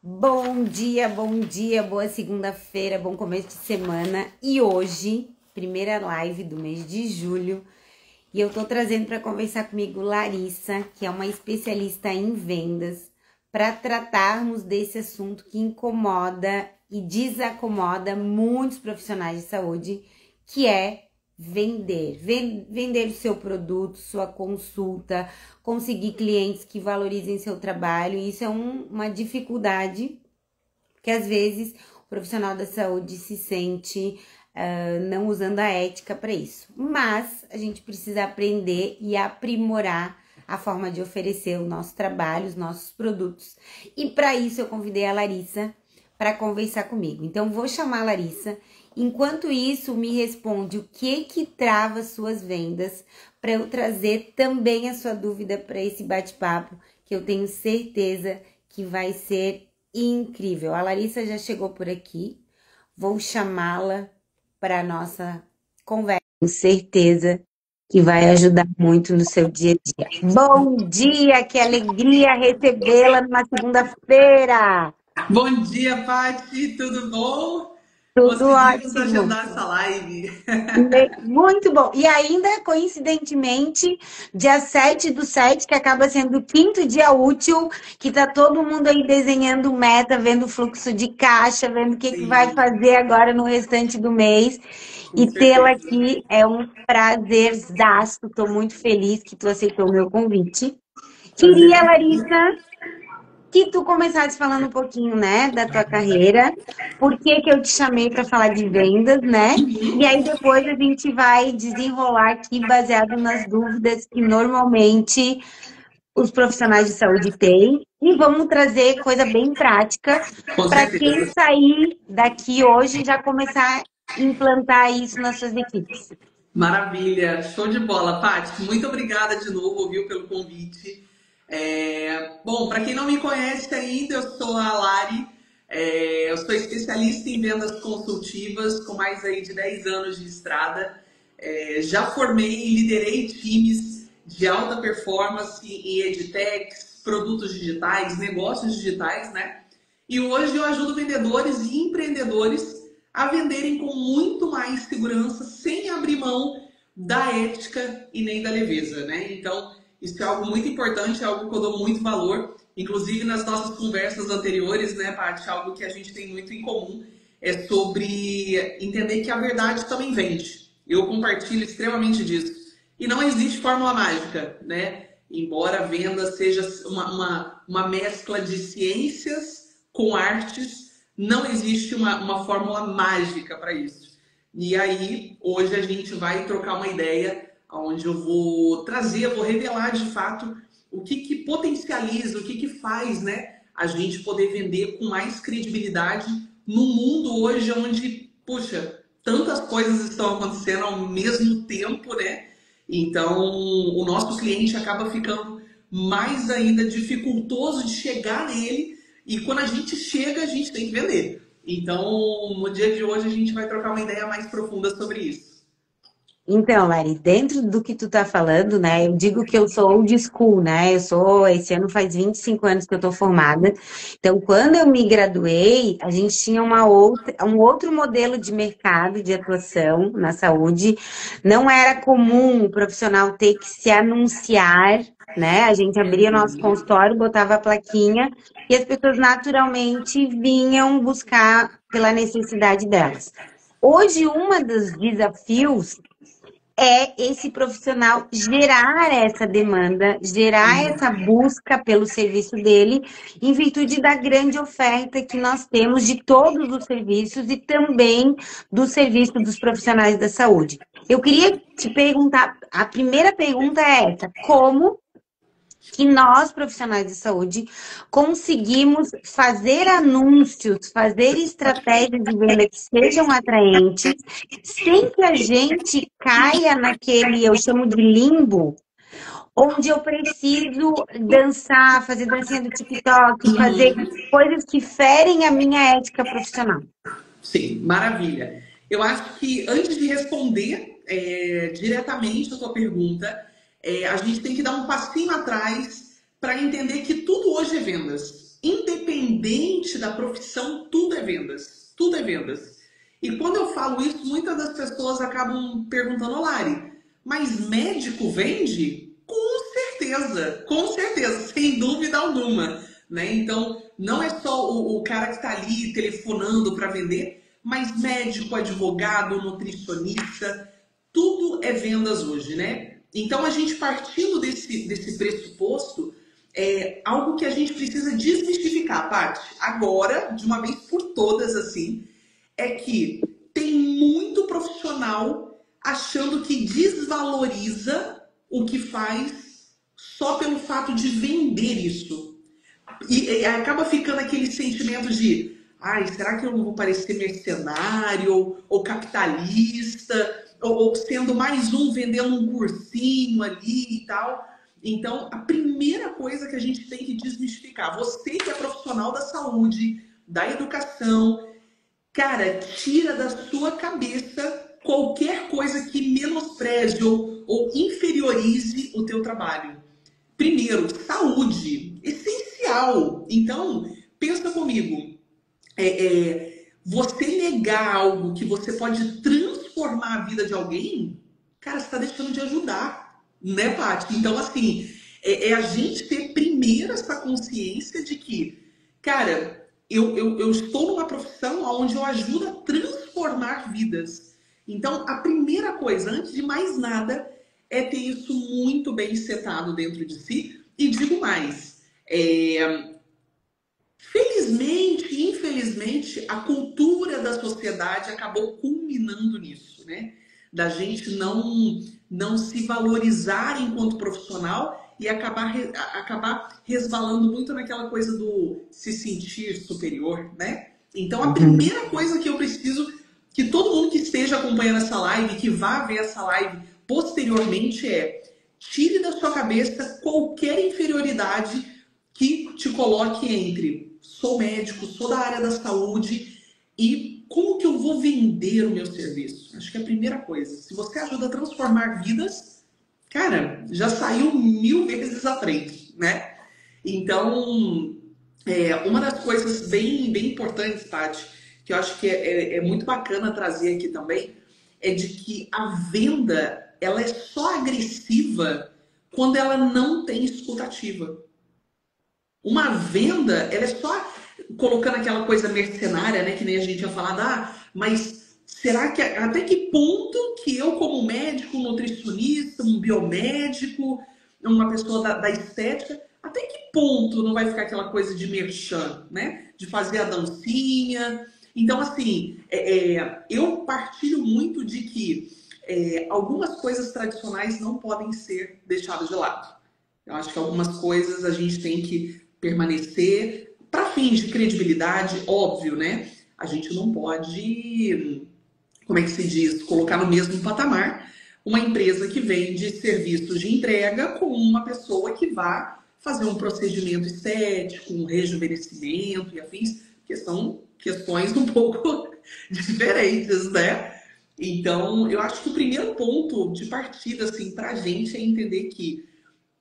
Bom dia, boa segunda-feira, bom começo de semana. E hoje, primeira live do mês de julho, e eu tô trazendo para conversar comigo Larissa, que é uma especialista em vendas, para tratarmos desse assunto que incomoda e desacomoda muitos profissionais de saúde, que é vender. Vender o seu produto, sua consulta, conseguir clientes que valorizem seu trabalho. Isso é uma dificuldade, porque às vezes o profissional da saúde se sente não usando a ética para isso. Mas a gente precisa aprender e aprimorar a forma de oferecer o nosso trabalho, os nossos produtos. E para isso eu convidei a Larissa para conversar comigo. Então vou chamar a Larissa. Enquanto isso, me responde o que trava suas vendas para eu trazer também a sua dúvida para esse bate-papo, que eu tenho certeza que vai ser incrível. A Larissa já chegou por aqui, vou chamá-la para a nossa conversa. Tenho certeza que vai ajudar muito no seu dia a dia. Bom dia, que alegria recebê-la numa segunda-feira! Bom dia, Paty, tudo bom? Tudo Conseguimos ótimo! agendar essa live. Muito bom. E ainda, coincidentemente, dia 7/7, que acaba sendo o quinto dia útil, que tá todo mundo aí desenhando meta, vendo o fluxo de caixa, vendo o que vai Sim, fazer agora no restante do mês. com E tê-la certeza. aqui é um prazerzaço. Estou muito feliz que tu aceitou o meu convite. Prazer Queria, é meu. Larissa, que tu começasse falando um pouquinho, né, da tua carreira, por que que eu te chamei para falar de vendas, né? E aí depois a gente vai desenrolar aqui baseado nas dúvidas que normalmente os profissionais de saúde têm e vamos trazer coisa bem prática Com para quem certeza. sair daqui hoje já começar a implantar isso nas suas equipes. Maravilha, show de bola, Paty. Muito obrigada de novo, viu, pelo convite. Bom, para quem não me conhece ainda, eu sou a Lari. Eu sou especialista em vendas consultivas, com mais aí de 10 anos de estrada. Já formei e liderei times de alta performance em edtechs, produtos digitais, negócios digitais, né? E hoje eu ajudo vendedores e empreendedores a venderem com muito mais segurança, sem abrir mão da ética e nem da leveza, né? Então, isso é algo muito importante, é algo que eu dou muito valor. Inclusive, nas nossas conversas anteriores, né, Paty, algo que a gente tem muito em comum é sobre entender que a verdade também vende. Eu compartilho extremamente disso. E não existe fórmula mágica, né? Embora a venda seja uma mescla de ciências com artes, não existe uma fórmula mágica para isso. E aí, hoje a gente vai trocar uma ideia onde eu vou trazer, eu vou revelar de fato o que potencializa, o que faz, né, a gente poder vender com mais credibilidade num mundo hoje onde, puxa, tantas coisas estão acontecendo ao mesmo tempo, né? Então, o nosso cliente acaba ficando mais ainda dificultoso de chegar nele e quando a gente chega, a gente tem que vender. Então, no dia de hoje, a gente vai trocar uma ideia mais profunda sobre isso. Então, Lari, dentro do que tu tá falando, né? Eu digo que eu sou old school, né? Esse ano faz 25 anos que eu tô formada. Então, quando eu me graduei, a gente tinha um outro modelo de mercado de atuação na saúde. Não era comum o profissional ter que se anunciar, né? A gente abria nosso consultório, botava a plaquinha e as pessoas naturalmente vinham buscar pela necessidade delas. Hoje, um dos desafios é esse profissional gerar essa demanda, gerar essa busca pelo serviço dele, em virtude da grande oferta que nós temos de todos os serviços e também do serviço dos profissionais da saúde. Eu queria te perguntar, a primeira pergunta é essa: como que nós, profissionais de saúde, conseguimos fazer anúncios, fazer estratégias de venda que sejam atraentes, sem que a gente caia naquele, eu chamo de limbo, onde eu preciso dançar, fazer dancinha do TikTok, fazer coisas que ferem a minha ética profissional. Sim, maravilha. Eu acho que antes de responder diretamente a sua pergunta, a gente tem que dar um passinho atrás para entender que tudo hoje é vendas. independente da profissão, tudo é vendas. Tudo é vendas. E quando eu falo isso, muitas das pessoas acabam perguntando, Lari, mas médico vende? Com certeza, sem dúvida alguma. Né? Então, não é só o cara que está ali telefonando para vender, mas médico, advogado, nutricionista, tudo é vendas hoje, né? Então, a gente partindo desse pressuposto, é algo que a gente precisa desmistificar, Paty, agora, de uma vez por todas, assim, é que tem muito profissional achando que desvaloriza o que faz só pelo fato de vender isso. E acaba ficando aquele sentimento de, ai, será que eu não vou parecer mercenário ou capitalista? Ou sendo mais um vendendo um cursinho ali e tal. Então, a primeira coisa que a gente tem que desmistificar, você que é profissional da saúde, da educação, cara, tira da sua cabeça qualquer coisa que menospreze ou inferiorize o teu trabalho. Primeiro, saúde, essencial. Então, pensa comigo, você negar algo que você pode transformar a vida de alguém, cara, você está deixando de ajudar, né, Paty? Então, assim, a gente ter primeiro essa consciência de que, cara, eu estou numa profissão onde eu ajudo a transformar vidas. Então, a primeira coisa, antes de mais nada, é ter isso muito bem setado dentro de si. E digo mais, felizmente, infelizmente, a cultura da sociedade acabou culminando nisso, né? Da gente não se valorizar enquanto profissional e acabar resvalando muito naquela coisa do se sentir superior, né? Então, a primeira coisa que eu preciso que todo mundo que esteja acompanhando essa live, que vá ver essa live posteriormente, tire da sua cabeça qualquer inferioridade que te coloque entre sou médico, sou da área da saúde e como que eu vou vender o meu serviço? Acho que é a primeira coisa. Se você ajuda a transformar vidas, cara, já saiu 1000 vezes à frente, né? Então, uma das coisas bem, bem importantes, Tati, que eu acho que é muito bacana trazer aqui também, é de que a venda, ela é só agressiva quando ela não tem escutativa. Uma venda, ela é só colocando aquela coisa mercenária, né? Que nem a gente tinha falado, mas será que até que ponto que eu, como médico, nutricionista, um biomédico, uma pessoa da estética, até que ponto não vai ficar aquela coisa de merchan, né? De fazer a dancinha. Então, assim, eu partilho muito de que algumas coisas tradicionais não podem ser deixadas de lado. Eu acho que algumas coisas a gente tem que permanecer para fins de credibilidade, óbvio, né? A gente não pode, como é que se diz, colocar no mesmo patamar uma empresa que vende serviços de entrega com uma pessoa que vá fazer um procedimento estético, um rejuvenescimento e afins, que são questões um pouco diferentes, né? Então, eu acho que o primeiro ponto de partida, assim, para a gente é entender que,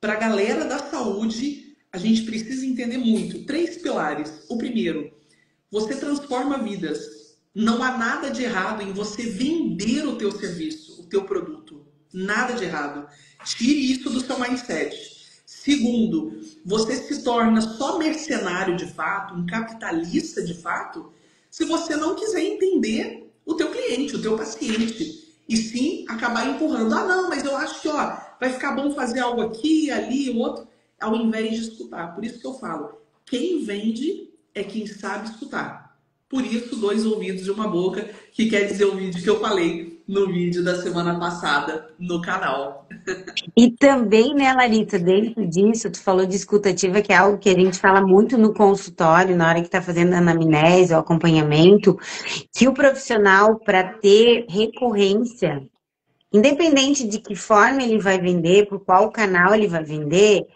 para a galera da saúde, a gente precisa entender muito. 3 pilares. O primeiro, você transforma vidas. Não há nada de errado em você vender o teu serviço, o teu produto. Nada de errado. Tire isso do seu mindset. Segundo, você se torna só mercenário de fato, um capitalista de fato, se você não quiser entender o teu cliente, o teu paciente. E sim acabar empurrando. Não, mas eu acho que vai ficar bom fazer algo aqui, ali, outro, ao invés de escutar. Por isso que eu falo, quem vende é quem sabe escutar. Por isso, 2 ouvidos de uma boca, que quer dizer o vídeo que eu falei no vídeo da semana passada no canal. E também, né, Larissa, dentro disso, tu falou de escutativa, que é algo que a gente fala muito no consultório, na hora que tá fazendo a anamnese, o acompanhamento, que o profissional, para ter recorrência, independente de que forma ele vai vender, por qual canal ele vai vender,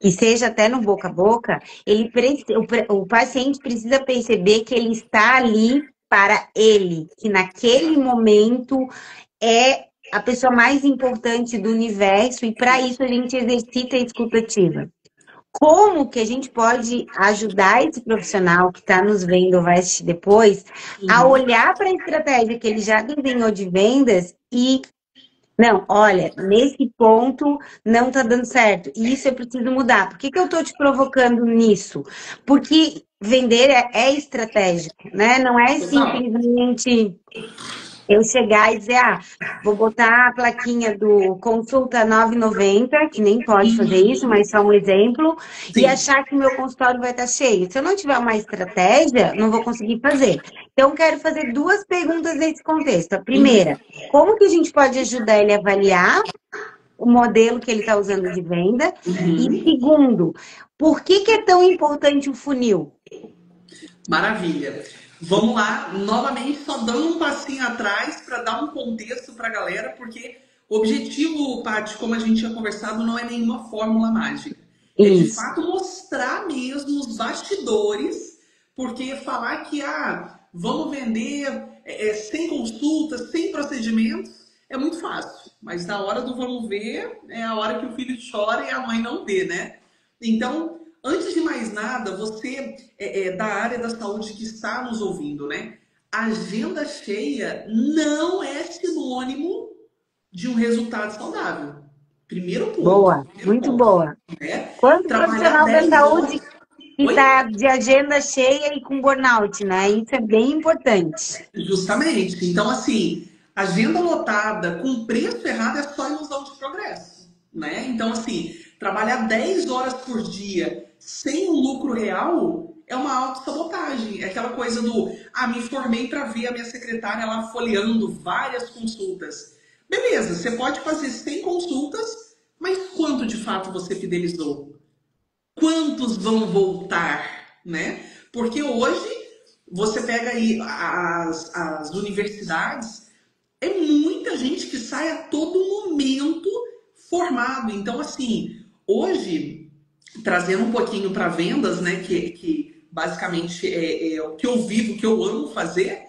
e seja até no boca a boca, o paciente precisa perceber que ele está ali para ele, que naquele momento é a pessoa mais importante do universo, e para isso a gente exercita a escutativa. como que a gente pode ajudar esse profissional que está nos vendo ou vai assistir depois a Uhum. olhar para a estratégia que ele já desenhou de vendas e não, olha, nesse ponto não está dando certo. Isso eu preciso mudar. Por que que eu estou te provocando nisso? Porque vender é estratégico, né? Não é Total. simplesmente eu chegar e dizer, vou botar a plaquinha do consulta 9,90, que nem pode fazer isso, Uhum. mas só um exemplo, e Sim. achar que o meu consultório vai estar cheio. Se eu não tiver uma estratégia, não vou conseguir fazer. Então, quero fazer duas perguntas nesse contexto. A Uhum. primeira, como que a gente pode ajudar ele a avaliar o modelo que ele está usando de venda? E Uhum. segundo, por que que é tão importante o funil? Maravilha. Vamos lá, novamente, só dando um passinho atrás para dar um contexto para a galera, porque o objetivo, Paty, como a gente tinha conversado, não é nenhuma fórmula mágica. É de Isso. fato mostrar mesmo os bastidores, porque falar que vamos vender sem consultas, sem procedimentos, é muito fácil. Mas na hora do vamos ver, é a hora que o filho chora e a mãe não vê, né? Então, antes de mais nada, você da área da saúde que está nos ouvindo, né? Agenda cheia não é sinônimo de um resultado saudável. Boa, Primeiro muito ponto, boa. né? Quanto Trabalhar profissional da 10 horas. saúde que Oi? está de agenda cheia e com burnout, né? Isso é bem importante. Justamente. Então, assim, agenda lotada com preço errado é só ilusão de progresso, né? Então, assim, trabalhar 10 horas por dia sem um lucro real é uma autossabotagem. É aquela coisa do, me formei para ver a minha secretária lá folheando várias consultas. Beleza, você pode fazer 100 consultas, mas quanto de fato você fidelizou? Quantos vão voltar, né? Porque hoje você pega aí as universidades, é muita gente que sai a todo momento formado. Então, assim, hoje, trazendo um pouquinho para vendas, né, que basicamente é o que eu vivo, o que eu amo fazer,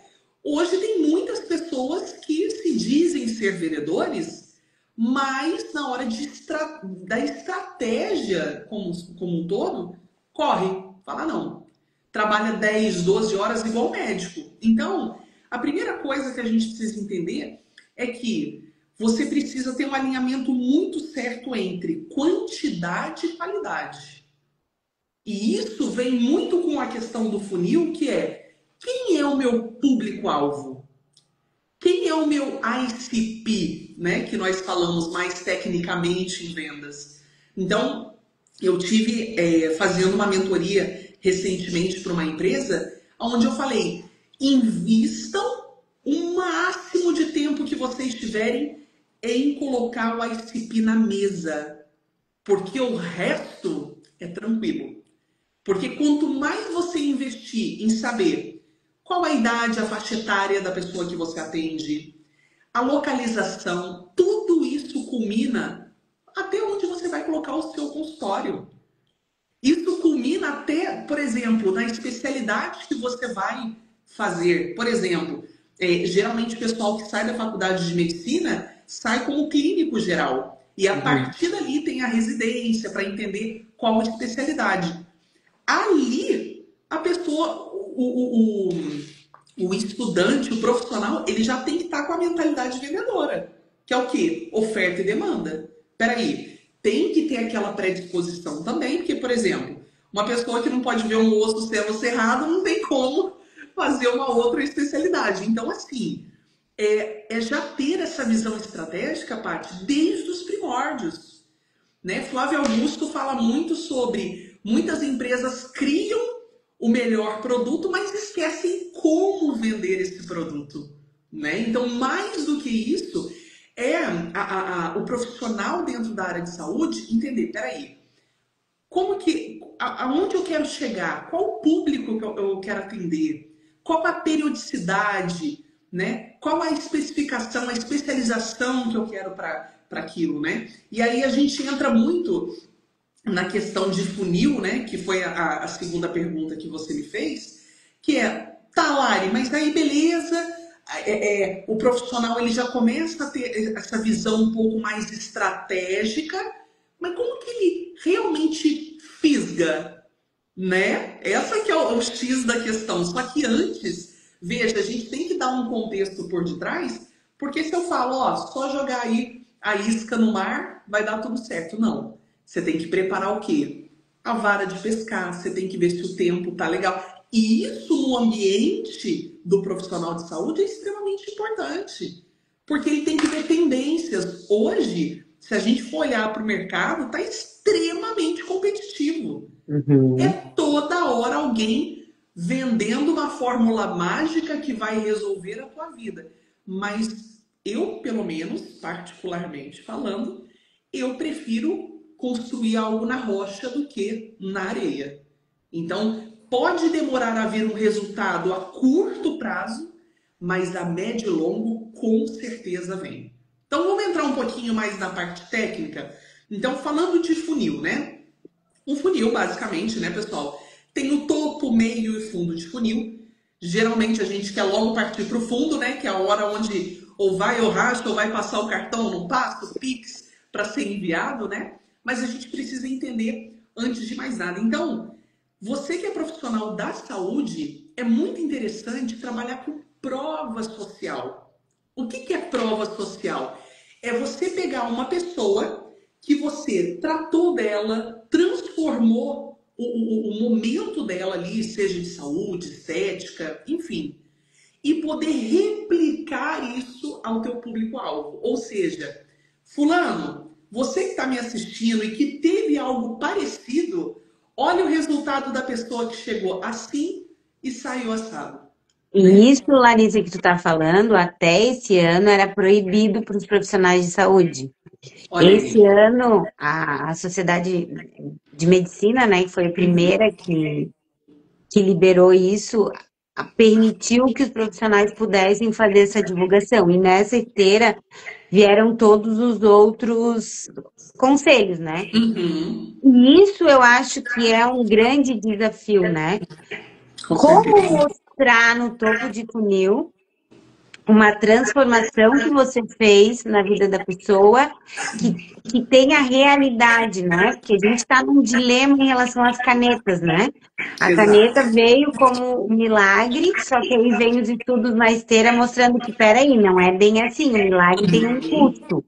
hoje tem muitas pessoas que se dizem ser vendedores, mas na hora da estratégia como um todo, corre, fala não. Trabalha 10, 12 horas igual médico. Então, a primeira coisa que a gente precisa entender é que você precisa ter um alinhamento muito certo entre quantidade e qualidade. E isso vem muito com a questão do funil, que é quem é o meu público-alvo? Quem é o meu ICP, né? Que nós falamos mais tecnicamente em vendas. Então, eu tive fazendo uma mentoria recentemente para uma empresa, onde eu falei, invistam o máximo de tempo que vocês tiverem em colocar o ICP na mesa, porque o resto é tranquilo. Porque quanto mais você investir em saber qual a idade, a faixa etária da pessoa que você atende, a localização, tudo isso culmina até onde você vai colocar o seu consultório. Isso culmina até, por exemplo, na especialidade que você vai fazer. Por exemplo, geralmente o pessoal que sai da faculdade de medicina sai como clínico geral. E a Uhum. partir dali tem a residência para entender qual a especialidade. Ali, a pessoa, o estudante, o profissional, ele já tem que estar com a mentalidade vendedora. Que é o quê? Oferta e demanda. Peraí, tem que ter aquela predisposição também, porque, por exemplo, uma pessoa que não pode ver um osso sendo cerrado não tem como fazer uma outra especialidade. Então, assim, é já ter essa visão estratégica, Paty, desde os primórdios. Né? Flávio Augusto fala muito sobre muitas empresas criam o melhor produto, mas esquecem como vender esse produto. Né? Então, mais do que isso, é o profissional dentro da área de saúde entender, peraí, aonde eu quero chegar? Qual o público que eu quero atender? Qual a periodicidade? Né? Qual a especificação, a especialização que eu quero para aquilo, né? E aí a gente entra muito na questão de funil, né? Que foi a segunda pergunta que você me fez, que é, tá, Lari, mas aí beleza, o profissional ele já começa a ter essa visão um pouco mais estratégica, mas como que ele realmente fisga, né? Essa que é o X da questão. Só que antes, veja, a gente tem que dar um contexto por detrás, porque se eu falo, ó, só jogar aí a isca no mar, vai dar tudo certo. Não. Você tem que preparar o quê? A vara de pescar, você tem que ver se o tempo tá legal. E isso no ambiente do profissional de saúde é extremamente importante, porque ele tem que ver tendências. Hoje, se a gente for olhar para o mercado, está extremamente competitivo. É Uhum. toda hora alguém vendendo uma fórmula mágica que vai resolver a tua vida. Mas eu, pelo menos, particularmente falando, eu prefiro construir algo na rocha do que na areia. Então, pode demorar a ver um resultado a curto prazo, mas a médio e longo com certeza vem. Então, vamos entrar um pouquinho mais na parte técnica. Então, falando de funil, né? Um funil, basicamente, né, pessoal, tem o topo, meio e fundo de funil. Geralmente a gente quer logo partir para o fundo, né, que é a hora onde ou vai ou racha ou vai passar o cartão, não passa, o Pix, para ser enviado, né? Mas a gente precisa entender antes de mais nada. Então, você que é profissional da saúde, é muito interessante trabalhar com prova social. O que é prova social? É você pegar uma pessoa que você tratou dela, transformou o momento dela ali, seja de saúde, estética, enfim, e poder replicar isso ao teu público-alvo. Ou seja, fulano, você que está me assistindo e que teve algo parecido, olha o resultado da pessoa que chegou assim e saiu assado, né? E isso, Larissa, que tu tá falando, até esse ano era proibido para os profissionais de saúde. Olha Esse aí. ano, a Sociedade de Medicina, né, que foi a primeira que liberou isso, permitiu que os profissionais pudessem fazer essa divulgação. E nessa esteira vieram todos os outros conselhos, né? Uhum, E isso eu acho que é um grande desafio, né? com Como certeza. mostrar no topo de funil uma transformação que você fez na vida da pessoa que tenha realidade, né? Porque a gente está num dilema em relação às canetas, né? A caneta Exato. veio como um milagre, só que aí vem os estudos na esteira mostrando que, peraí, não é bem assim, o milagre tem um custo.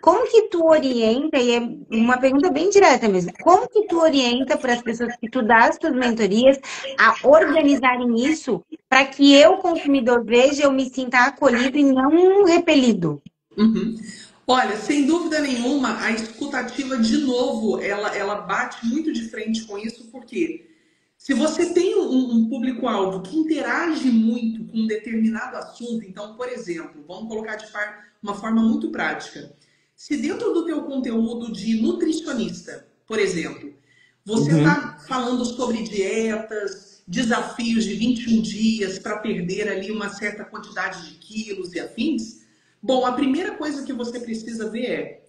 Como que tu orienta, e é uma pergunta bem direta mesmo, como que tu orienta para as pessoas que tu dá as tuas mentorias a organizarem isso para que eu, consumidor, veja, eu me sinta acolhido e não repelido? Uhum. Olha, sem dúvida nenhuma, a escutativa, de novo, ela bate muito de frente com isso, porque se você tem um público-alvo que interage muito com um determinado assunto, então, por exemplo, vamos colocar de uma forma muito prática. Se dentro do teu conteúdo de nutricionista, por exemplo, você Uhum. está falando sobre dietas, desafios de 21 dias para perder ali uma certa quantidade de quilos e afins, bom, a primeira coisa que você precisa ver é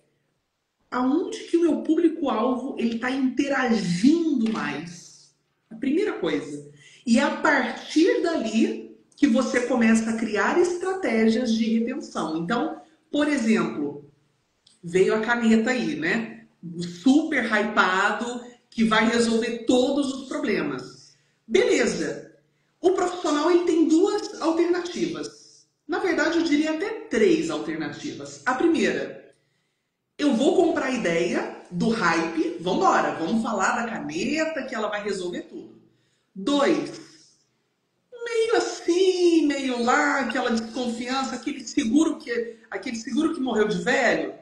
aonde que o meu público-alvo ele está interagindo mais. A primeira coisa. E é a partir dali que você começa a criar estratégias de retenção. Então, por exemplo, veio a caneta aí, né? Super hypado, que vai resolver todos os problemas. Beleza. O profissional ele tem duas alternativas. Na verdade, eu diria até três alternativas. A primeira, eu vou comprar a ideia do hype, vambora, vamos falar da caneta que ela vai resolver tudo. Dois, meio assim, meio lá, aquela desconfiança, aquele seguro que morreu de velho.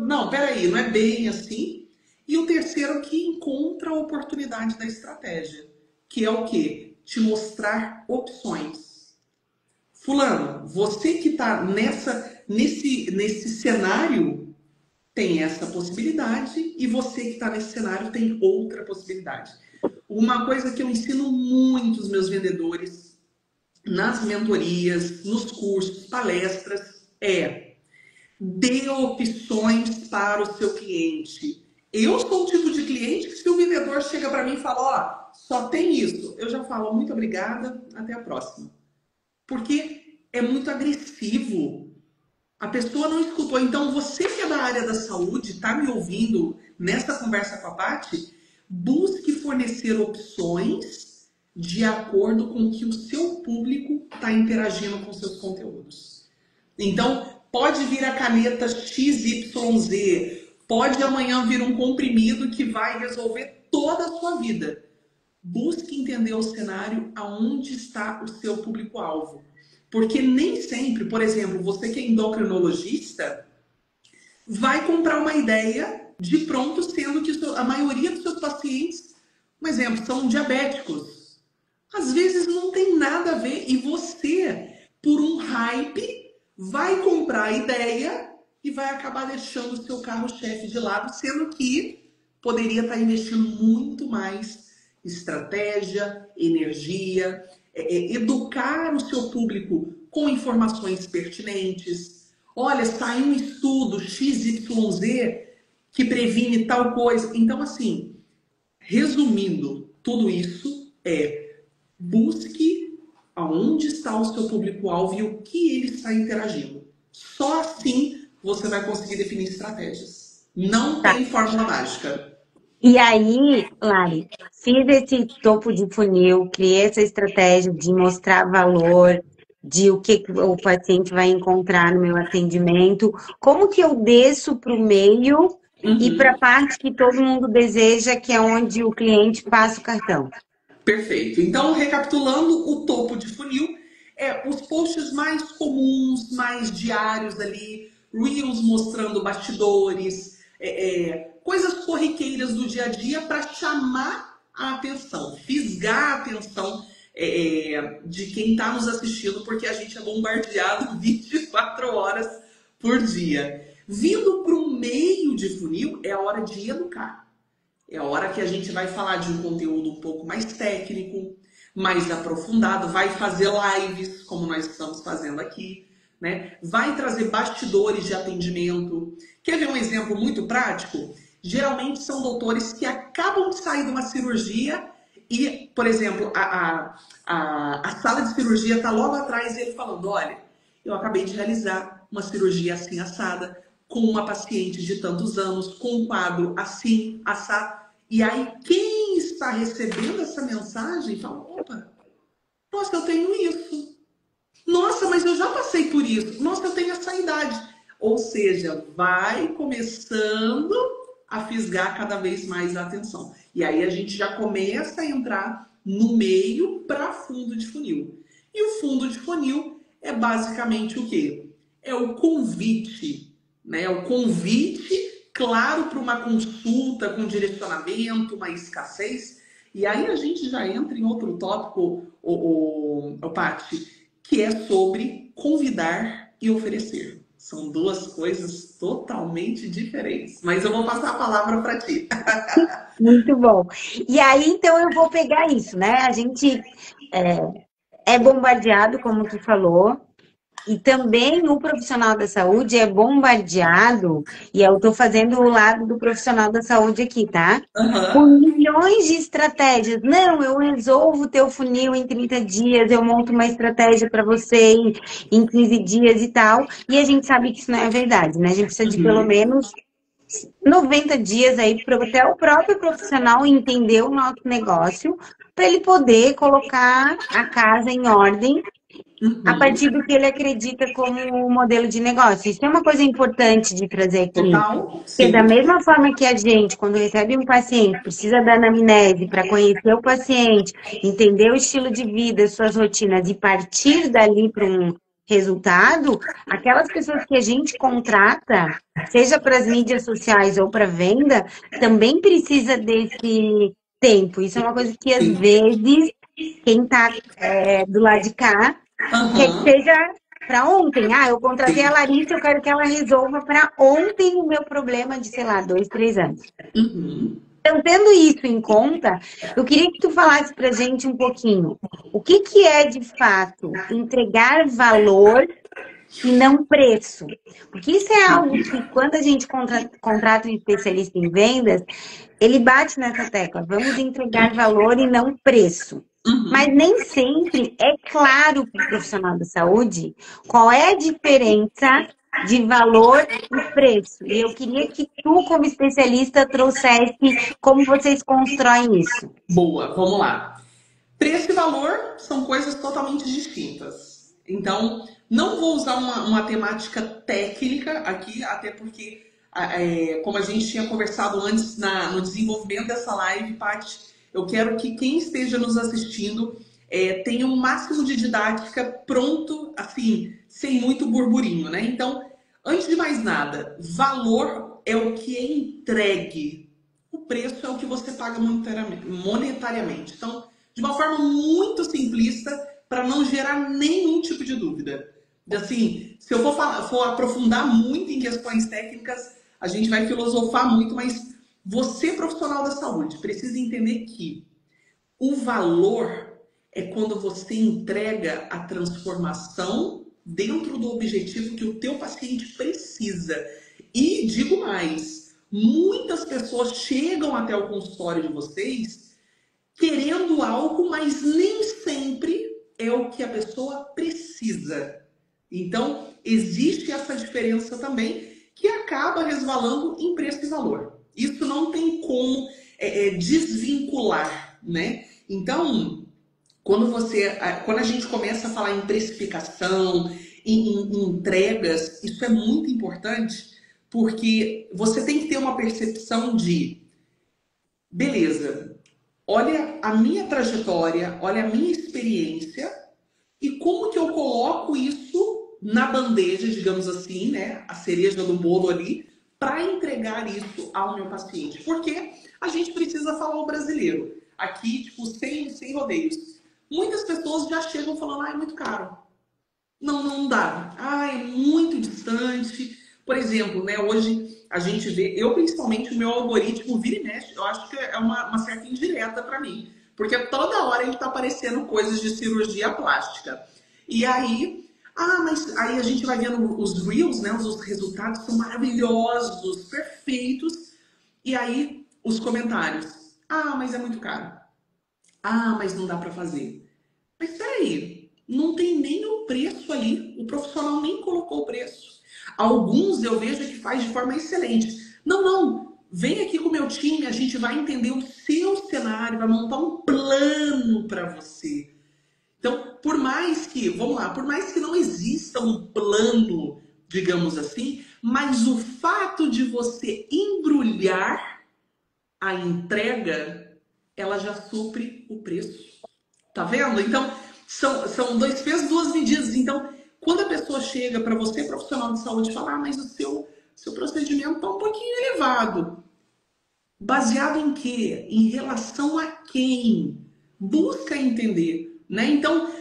Não, peraí, não é bem assim. E o terceiro que encontra a oportunidade da estratégia, que é o quê? Te mostrar opções. Fulano, você que está nesse cenário tem essa possibilidade e você que está nesse cenário tem outra possibilidade. Uma coisa que eu ensino muito os meus vendedores nas mentorias, nos cursos, palestras, é dê opções para o seu cliente. Eu sou o tipo de cliente que se o vendedor chega para mim e fala, ó, só tem isso, eu já falo muito obrigada, até a próxima. Porque é muito agressivo. A pessoa não escutou. Então, você que é da área da saúde, está me ouvindo nessa conversa com a Paty, busque fornecer opções de acordo com o que o seu público está interagindo com seus conteúdos. Então, pode vir a caneta XYZ, pode amanhã vir um comprimido que vai resolver toda a sua vida. Busque entender o cenário aonde está o seu público-alvo. Porque nem sempre, por exemplo, você que é endocrinologista, vai comprar uma ideia de pronto, sendo que a maioria dos seus pacientes, um exemplo, são diabéticos. Às vezes não tem nada a ver e você, por um hype, vai comprar a ideia e vai acabar deixando o seu carro-chefe de lado, sendo que poderia estar investindo muito mais estratégia, energia, educar o seu público com informações pertinentes. Olha, saiu um estudo XYZ que previne tal coisa. Então, assim, resumindo tudo isso, busque aonde está o seu público-alvo e o que ele está interagindo. Só assim você vai conseguir definir estratégias. Não Tá. tem fórmula mágica. E aí, Lari, fiz esse topo de funil, criei essa estratégia de mostrar valor, de o que o paciente vai encontrar no meu atendimento, como que eu desço para o meio e para a parte que todo mundo deseja, que é onde o cliente passa o cartão. Perfeito. Então, recapitulando, o topo de funil os posts mais comuns, mais diários ali, reels mostrando bastidores, coisas corriqueiras do dia a dia para chamar a atenção, fisgar a atenção de quem está nos assistindo, porque a gente é bombardeado 24 horas por dia. Vindo para o meio de funil, é a hora de educar. É a hora que a gente vai falar de um conteúdo um pouco mais técnico, mais aprofundado, vai fazer lives, como nós estamos fazendo aqui, né? Vai trazer bastidores de atendimento. Quer ver um exemplo muito prático? Geralmente são doutores que acabam de sair de uma cirurgia e, por exemplo, a sala de cirurgia está logo atrás e ele falando, olha, eu acabei de realizar uma cirurgia assim assada, com uma paciente de tantos anos, com um quadro assim, assado. E aí, quem está recebendo essa mensagem fala, opa, nossa, eu tenho isso. Nossa, mas eu já passei por isso. Nossa, eu tenho essa idade. Ou seja, vai começando a fisgar cada vez mais a atenção. E aí a gente já começa a entrar no meio para fundo de funil. E o fundo de funil é basicamente o quê? É o convite, né? O convite, claro, para uma consulta com direcionamento, uma escassez. E aí a gente já entra em outro tópico, Paty, que é sobre convidar e oferecer. São duas coisas totalmente diferentes. Mas eu vou passar a palavra para ti. Muito bom. E aí, então, eu vou pegar isso, né? A gente é bombardeado, como tu falou, e também o profissional da saúde é bombardeado, e eu estou fazendo o lado do profissional da saúde aqui, tá? Com milhões de estratégias. Não, eu resolvo o teu funil em 30 dias, eu monto uma estratégia para você em 15 dias e tal. E a gente sabe que isso não é verdade, né? A gente precisa de pelo menos 90 dias aí para até o próprio profissional entender o nosso negócio, para ele poder colocar a casa em ordem a partir do que ele acredita como modelo de negócio. Isso é uma coisa importante de trazer aqui. Total, Porque da mesma forma que a gente, quando recebe um paciente, precisa da anamnese para conhecer o paciente, entender o estilo de vida, suas rotinas e partir dali para um resultado, aquelas pessoas que a gente contrata, seja para as mídias sociais ou para venda, também precisa desse tempo. Isso é uma coisa que às vezes quem está do lado de cá quer que seja para ontem. Ah, eu contratei a Larissa, eu quero que ela resolva para ontem o meu problema de, sei lá, 2, 3 anos. Então, tendo isso em conta, eu queria que tu falasse pra gente um pouquinho o que é, de fato, entregar valor e não preço. Porque isso é algo que, quando a gente contrata um especialista em vendas, ele bate nessa tecla. Vamos entregar valor e não preço. Mas nem sempre é claro para o profissional da saúde qual é a diferença de valor e preço. E eu queria que tu, como especialista, trouxesse como vocês constroem isso. Boa, vamos lá. Preço e valor são coisas totalmente distintas. Então, não vou usar uma temática técnica aqui, até porque, como a gente tinha conversado antes no desenvolvimento dessa live, Paty, eu quero que quem esteja nos assistindo tenha um máximo de didática pronto, assim, sem muito burburinho, né? Então, antes de mais nada, valor é o que é entregue. O preço é o que você paga monetariamente. Então, de uma forma muito simplista, para não gerar nenhum tipo de dúvida. Assim, se eu for aprofundar muito em questões técnicas, a gente vai filosofar muito, mas você, profissional da saúde, precisa entender que o valor é quando você entrega a transformação dentro do objetivo que o teu paciente precisa. E digo mais, muitas pessoas chegam até o consultório de vocês querendo algo, mas nem sempre é o que a pessoa precisa. Então, existe essa diferença também que acaba resvalando em preço e valor. Isso não tem como desvincular, né? Então, quando a gente começa a falar em precificação, em entregas, isso é muito importante, porque você tem que ter uma percepção de, beleza, olha a minha trajetória, olha a minha experiência e como que eu coloco isso na bandeja, digamos assim, né? A cereja do bolo ali, para entregar isso ao meu paciente. Porque a gente precisa falar o brasileiro. Aqui, tipo, sem rodeios. Muitas pessoas já chegam falando, ah, é muito caro. Não, não dá. Ah, é muito distante. Por exemplo, né, hoje a gente vê, eu principalmente, o meu algoritmo vira e mexe, eu acho que é uma certa indireta para mim. Porque toda hora ele tá aparecendo coisas de cirurgia plástica. E aí, mas aí a gente vai vendo os reels, né, os resultados são maravilhosos, perfeitos. E aí, os comentários. Ah, mas é muito caro. Ah, mas não dá para fazer. Mas peraí, não tem nem o preço ali, o profissional nem colocou o preço. Alguns eu vejo que faz de forma excelente. Não, não, vem aqui com o meu time, a gente vai entender o seu cenário, vai montar um plano para você. Então, por mais que, vamos lá, por mais que não exista um plano, digamos assim, mas o fato de você embrulhar a entrega, ela já supre o preço. Tá vendo? Então, são dois pesos, duas medidas. Então, quando a pessoa chega para você, profissional de saúde, e fala, mas o seu procedimento está um pouquinho elevado. Baseado em quê? Em relação a quem? Busca entender, né? Então,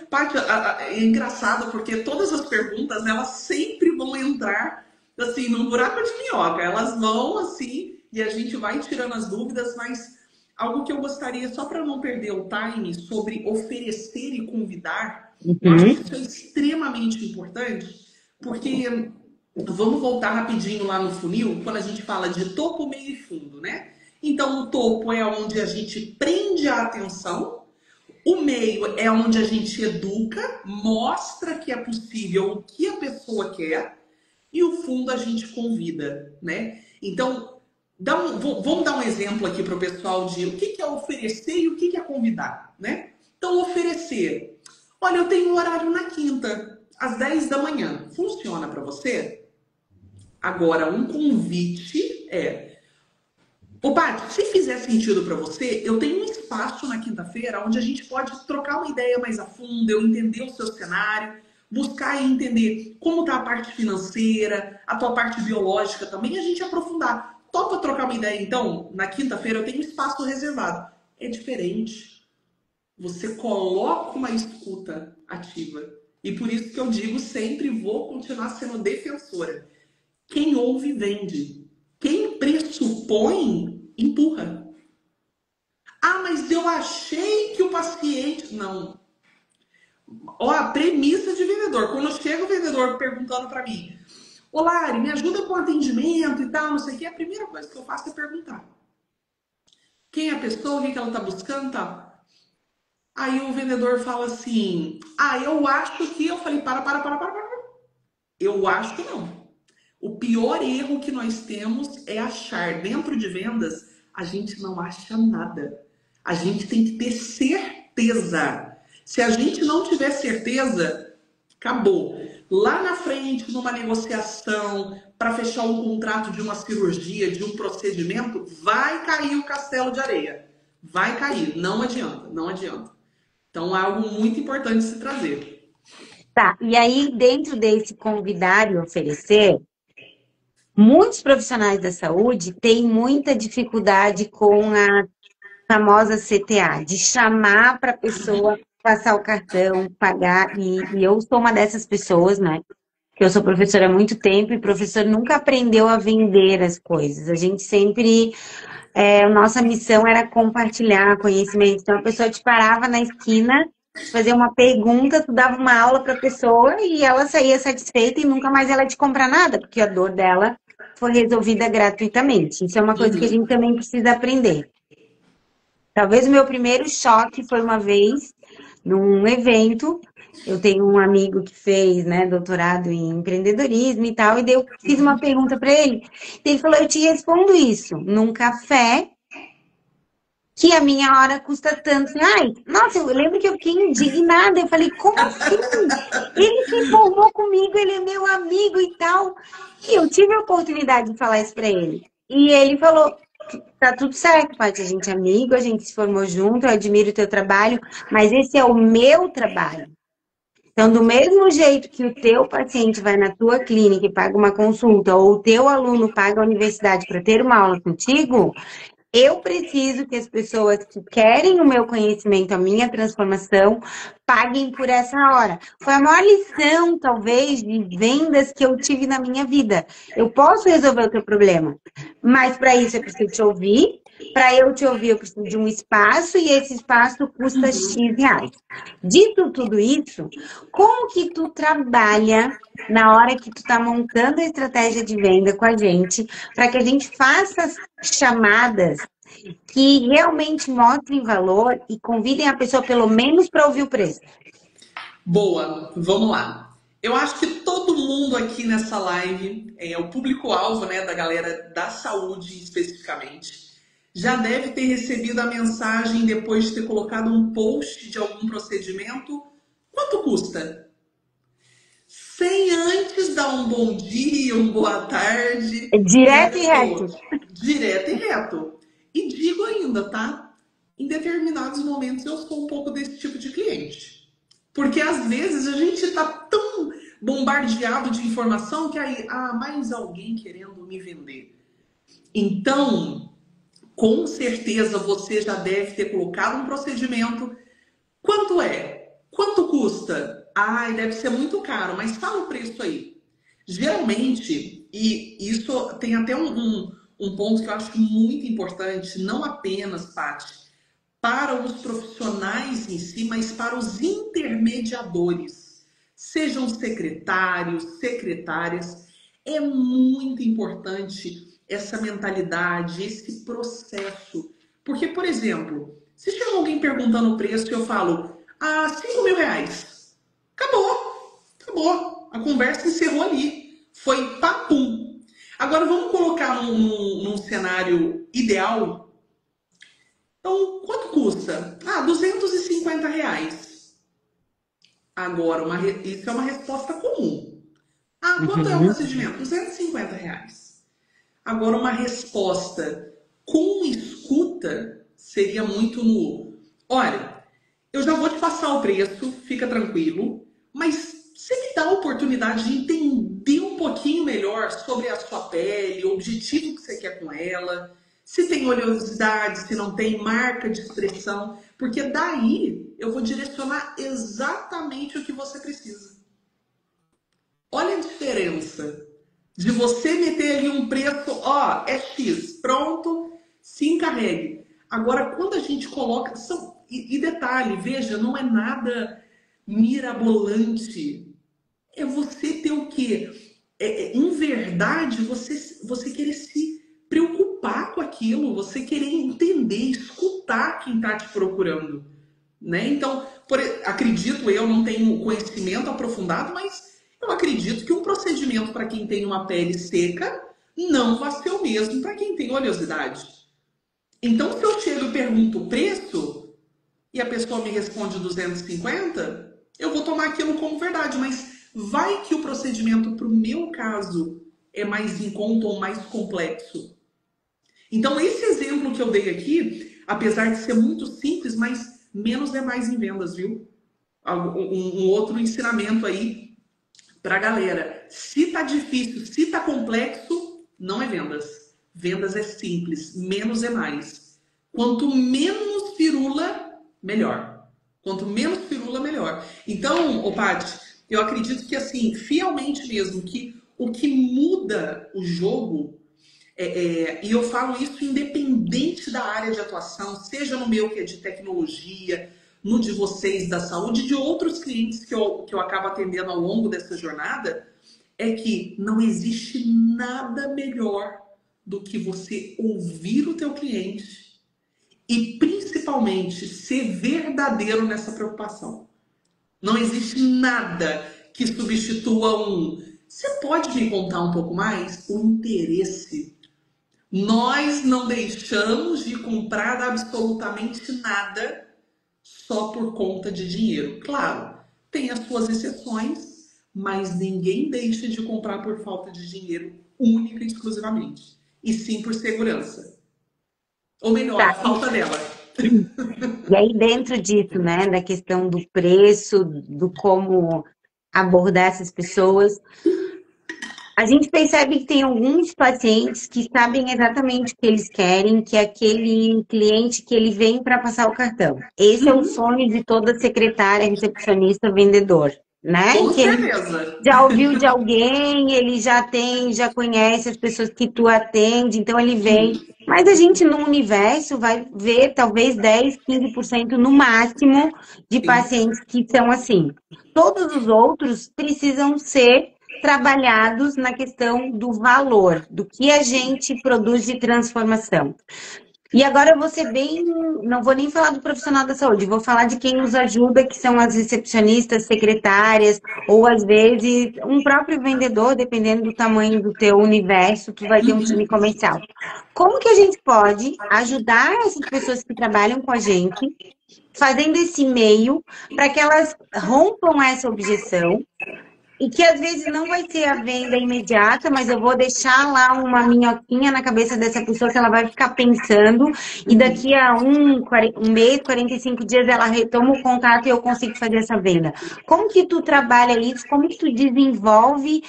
é engraçado porque todas as perguntas, elas sempre vão entrar, assim, num buraco de minhoca. Elas vão, assim, e a gente vai tirando as dúvidas, mas algo que eu gostaria, só para não perder o time, sobre oferecer e convidar, eu acho que isso é extremamente importante, porque vamos voltar rapidinho lá no funil, quando a gente fala de topo, meio e fundo, né? Então, o topo é onde a gente prende a atenção, o meio é onde a gente educa, mostra que é possível o que a pessoa quer, e o fundo a gente convida, né? Então, vamos dar um exemplo aqui para o pessoal de o que é oferecer e o que é convidar, né? Então, oferecer. Olha, eu tenho um horário na quinta, às 10 da manhã. Funciona para você? Agora, um convite Ô, Paty, se fizer sentido para você, eu tenho um espaço na quinta-feira onde a gente pode trocar uma ideia mais a fundo, eu entender o seu cenário, buscar e entender como está a parte financeira, a tua parte biológica também, e a gente aprofundar. Topa trocar uma ideia, então? Na quinta-feira eu tenho um espaço reservado. É diferente. Você coloca uma escuta ativa. E por isso que eu digo sempre, vou continuar sendo defensora. Quem ouve, vende. Quem pressupõe, empurra. Ah, mas eu achei que o paciente... Não. Ó, a premissa de vendedor. Quando chega o vendedor perguntando para mim, ô Lari, me ajuda com atendimento e tal, não sei o que, a primeira coisa que eu faço é perguntar. Quem é a pessoa, o que ela está buscando e tal. Aí o vendedor fala assim, eu acho que... Eu falei, para. Eu acho que não. O pior erro que nós temos é achar. Dentro de vendas, a gente não acha nada. A gente tem que ter certeza. Se a gente não tiver certeza, acabou. Lá na frente, numa negociação, para fechar um contrato de uma cirurgia, de um procedimento, vai cair o castelo de areia. Vai cair, não adianta, não adianta. Então, é algo muito importante se trazer. Tá, e aí dentro desse convidar e oferecer, muitos profissionais da saúde têm muita dificuldade com a famosa CTA, de chamar para a pessoa passar o cartão, pagar, e eu sou uma dessas pessoas, né? Que eu sou professora há muito tempo e professor nunca aprendeu a vender as coisas. A gente sempre, nossa missão era compartilhar conhecimento. Então a pessoa te parava na esquina, te fazia uma pergunta, tu dava uma aula para a pessoa e ela saía satisfeita e nunca mais ela te comprar nada, porque a dor dela foi resolvida gratuitamente. Isso é uma coisa que a gente Uhum. também precisa aprender. Talvez o meu primeiro choque foi uma vez num evento. Eu tenho um amigo que fez, né, doutorado em empreendedorismo e tal, e daí eu fiz uma pergunta para ele. Ele falou: Eu te respondo isso num café que a minha hora custa tanto. Ai, nossa, eu lembro que eu fiquei indignada. Eu falei: Como assim? Ele se formou comigo, ele é meu amigo e tal. E eu tive a oportunidade de falar isso para ele. E ele falou: Tá tudo certo, Paty. A gente é amigo, a gente se formou junto, eu admiro o teu trabalho, mas esse é o meu trabalho. Então, do mesmo jeito que o teu paciente vai na tua clínica e paga uma consulta, ou o teu aluno paga a universidade para ter uma aula contigo, eu preciso que as pessoas que querem o meu conhecimento, a minha transformação, paguem por essa hora. Foi a maior lição, talvez, de vendas que eu tive na minha vida. Eu posso resolver o teu problema, mas para isso eu preciso te ouvir. Para eu te ouvir, eu preciso de um espaço e esse espaço custa X reais. Dito tudo isso, como que tu trabalha na hora que tu tá montando a estratégia de venda com a gente, para que a gente faça chamadas que realmente mostrem valor e convidem a pessoa pelo menos para ouvir o preço? Boa, vamos lá. Eu acho que todo mundo aqui nessa live, o público-alvo, né, da galera da saúde especificamente, já deve ter recebido a mensagem depois de ter colocado um post de algum procedimento. Quanto custa? Sem antes dar um bom dia, um boa tarde, É e a direto e pessoa reto. direto e reto. E digo ainda, tá? Em determinados momentos eu sou um pouco desse tipo de cliente. Porque às vezes a gente está tão bombardeado de informação que aí, mais alguém querendo me vender. Então, com certeza você já deve ter colocado um procedimento. Quanto é? Quanto custa? Ai, deve ser muito caro, mas fala o preço aí. Geralmente, e isso tem até um ponto que eu acho muito importante, não apenas, Paty, para os profissionais em si, mas para os intermediadores, sejam secretários, secretárias, é muito importante essa mentalidade, esse processo. Porque, por exemplo, se chega alguém perguntando o preço e eu falo, R$ 5.000, acabou, acabou, a conversa encerrou ali, foi papum. Agora vamos colocar num cenário ideal. Então, quanto custa? R$ 250. Agora, isso é uma resposta comum. Quanto é o Uhum. procedimento? R$ 250. Agora, uma resposta com escuta seria muito no... Olha, eu já vou te passar o preço, fica tranquilo, mas você me dá a oportunidade de entender um pouquinho melhor sobre a sua pele, o objetivo que você quer com ela, se tem oleosidade, se não tem marca de expressão, porque daí eu vou direcionar exatamente o que você precisa. Olha a diferença de você meter ali um preço, é X, pronto, se encarregue. Agora, quando a gente coloca. E detalhe, veja, não é nada mirabolante. É você ter o quê? Em verdade, você querer se preocupar com aquilo, você querer entender, escutar quem está te procurando. Né? Então, acredito eu, não tenho conhecimento aprofundado, mas Eu acredito que um procedimento para quem tem uma pele seca não vai ser o mesmo para quem tem oleosidade. Então, se eu chego e pergunto o preço e a pessoa me responde 250, eu vou tomar aquilo como verdade, mas vai que o procedimento para o meu caso é mais em conta ou mais complexo. Então, esse exemplo que eu dei aqui, apesar de ser muito simples, mas menos é mais em vendas, viu? Um outro ensinamento aí para a galera. Se tá difícil, se tá complexo, não é vendas. Vendas é simples, menos é mais. Quanto menos firula, melhor. Quanto menos firula, melhor. Então, ô Paty, eu acredito que assim, fielmente mesmo, que o que muda o jogo, e eu falo isso independente da área de atuação, seja no meu que é de tecnologia, no de vocês da saúde, de outros clientes que eu acabo atendendo ao longo dessa jornada, é que não existe nada melhor do que você ouvir o teu cliente e principalmente ser verdadeiro nessa preocupação. Não existe nada que substitua Você pode me contar um pouco mais? O interesse. Nós não deixamos de comprar absolutamente nada só por conta de dinheiro. Claro, tem as suas exceções, mas ninguém deixa de comprar por falta de dinheiro única e exclusivamente. E sim por segurança. Ou melhor, a Tá. falta dela. E aí, dentro disso, né, da questão do preço, do como abordar essas pessoas, a gente percebe que tem alguns pacientes que sabem exatamente o que eles querem, que é aquele cliente que ele vem para passar o cartão. Esse é o sonho de toda secretária, recepcionista, vendedor, né? Com Que ele certeza. já ouviu de alguém, ele já conhece as pessoas que tu atende, então ele vem. Mas a gente no universo vai ver talvez 10, 15% no máximo de Sim. pacientes que são assim. Todos os outros precisam ser trabalhados na questão do valor, do que a gente produz de transformação. E agora eu vou ser bem, não vou nem falar do profissional da saúde, vou falar de quem nos ajuda, que são as recepcionistas, secretárias, ou às vezes um próprio vendedor, dependendo do tamanho do teu universo, tu vai ter um time comercial. Como que a gente pode ajudar essas pessoas que trabalham com a gente, fazendo esse meio, para que elas rompam essa objeção, e que às vezes não vai ser a venda imediata, mas eu vou deixar lá uma minhoquinha na cabeça dessa pessoa que ela vai ficar pensando, e daqui a um mês, 45 dias, ela retoma o contato e eu consigo fazer essa venda. Como que tu trabalha isso? Como que tu desenvolve